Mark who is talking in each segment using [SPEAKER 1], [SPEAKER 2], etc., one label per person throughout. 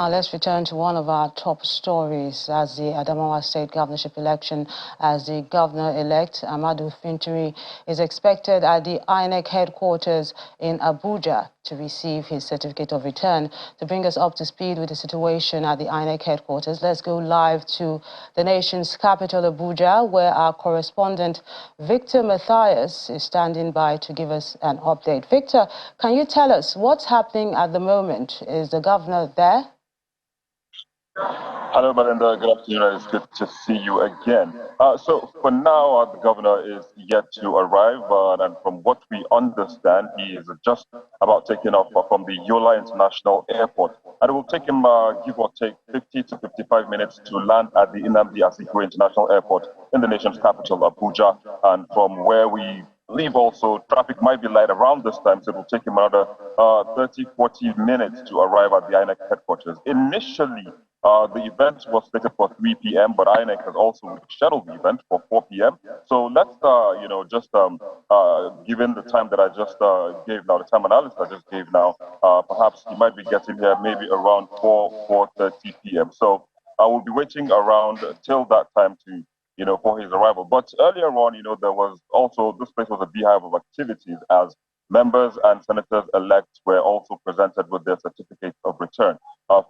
[SPEAKER 1] Let's return to one of our top stories as the Adamawa State governorship election, as the governor-elect Amadu Fintiri is expected at the INEC headquarters in Abuja to receive his certificate of return. To bring us up to speed with the situation at the INEC headquarters, let's go live to the nation's capital, Abuja, where our correspondent Victor Matthias is standing by to give us an update. Victor, can you tell us what's happening at the moment? Is the governor there?
[SPEAKER 2] Hello, Melinda. Good afternoon. It's good to see you again. So for now, the governor is yet to arrive, and from what we understand, he is just about taking off from the Yola International Airport. And it will take him, give or take, 50 to 55 minutes to land at the Nnamdi Azikiwe International Airport in the nation's capital, Abuja. And from where we leave also, traffic might be light around this time, so it will take him another 30, 40 minutes to arrive at the INEC headquarters. Initially, the event was slated for 3 p.m., but INEC has also scheduled the event for 4 p.m. So let's, given the time that I just gave now, the time analysis I just gave now, perhaps he might be getting here maybe around 4:30 p.m. So I will be waiting around till that time to, for his arrival. But earlier on, there was also, this place was a beehive of activities as members and senators-elect were also presented with their certificates of return.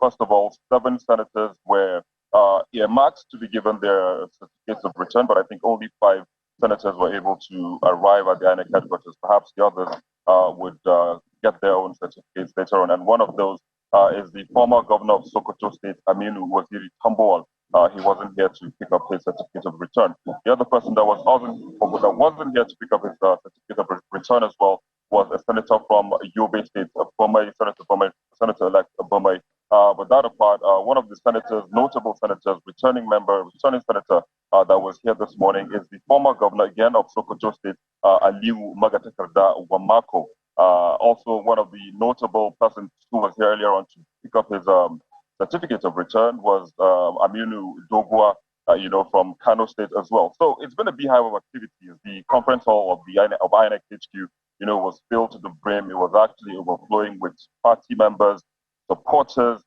[SPEAKER 2] First of all, 7 senators were earmarked to be given their certificates of return, but I think only 5 senators were able to arrive at the INEC headquarters. Perhaps the others would get their own certificates later on. And one of those is the former governor of Sokoto State, Aminu Waziri Tambuwal. He wasn't here to pick up his certificate of return. The other person that wasn't here to pick up his certificate of return as well was a senator from Yobe State, Senator-elect Bomai. But that apart, one of the senators, notable senators, returning senator that was here this morning is the former governor again of Sokoto State, Aliu Magatakarda Wamako. Also, one of the notable persons who was here earlier on to pick up his certificate of return was Aminu Dogwa, from Kano State as well. So it's been a beehive of activities. The conference hall of the INEC HQ, was filled to the brim. It was actually overflowing with party members, supporters,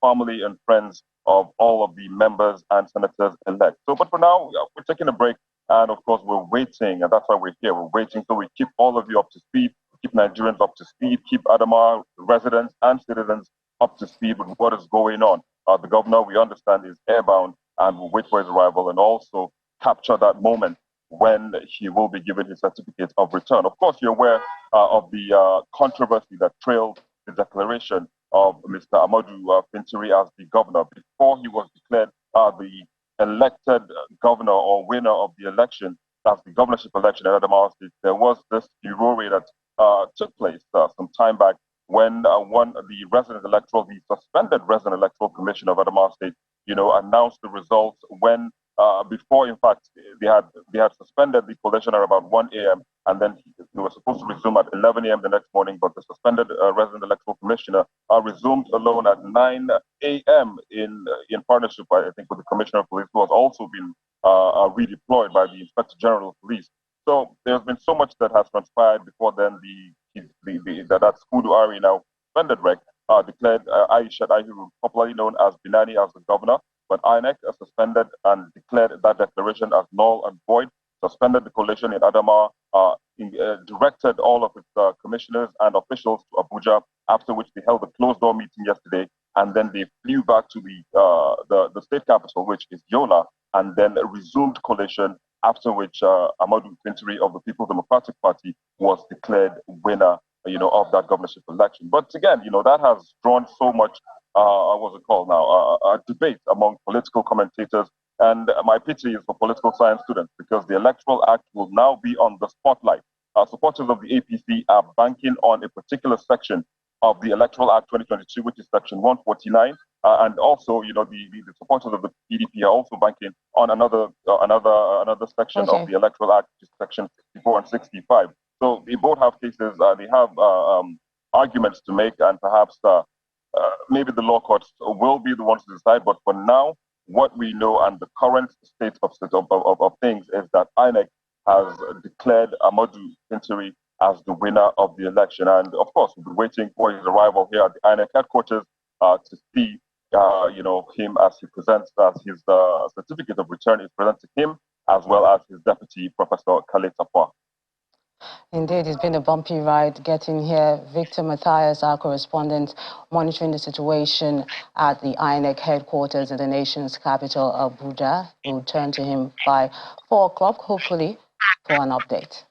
[SPEAKER 2] family and friends of all of the members and senators elect. So, but for now, we're taking a break, and of course, we're waiting, and that's why we're here. We're waiting so we keep all of you up to speed, keep Nigerians up to speed, keep Adamawa residents and citizens up to speed with what is going on. The governor, we understand, is airbound, and we'll wait for his arrival and also capture that moment when he will be given his certificate of return. Of course, you're aware of the controversy that trailed the declaration of Mr. Amadu Fintiri as the governor. Before he was declared the elected governor or winner of the election, as the governorship election at Adamawa State, there was this furore that took place some time back when the suspended resident electoral commission of Adamawa State, announced the results when before, in fact, they had suspended the collation at about 1 a.m. and then they were supposed to resume at 11 a.m. the next morning, but the suspended resident electoral commissioner resumed alone at 9 a.m. in partnership, I think, with the commissioner of police, who has also been redeployed by the inspector general of police. So there's been so much that has transpired before then. That Skudu Ari, now suspended rec, declared Aishat Ahiru, popularly known as Binani, as the governor. But INEC suspended and declared that declaration as null and void, suspended the coalition in Adamawa, directed all of its commissioners and officials to Abuja, after which they held a closed-door meeting yesterday, and then they flew back to the state capital, which is Yola, and then resumed coalition, after which Amadu Fintiri of the People's Democratic Party was declared winner, of that governorship election. But again, that has drawn so much what's it called now? A debate among political commentators. And my pity is for political science students, because the Electoral Act will now be on the spotlight. Supporters of the APC are banking on a particular section of the Electoral Act 2022, which is Section 149. And also, the supporters of the PDP are also banking on another section of the Electoral Act, which is Section 64 and 65. So they both have cases, they have arguments to make, and perhaps maybe the law courts will be the ones to decide. But for now, what we know and the current state of things is that INEC has declared Amadu Fintiri as the winner of the election. And of course, we'll be waiting for his arrival here at the INEC headquarters to see him as he presents as his certificate of return is presented to him, as well as his deputy, Professor Kale Tapua.
[SPEAKER 1] Indeed, it's been a bumpy ride getting here. Victor Matthias, our correspondent, monitoring the situation at the INEC headquarters in the nation's capital, Abuja. We'll turn to him by 4 o'clock, hopefully, for an update.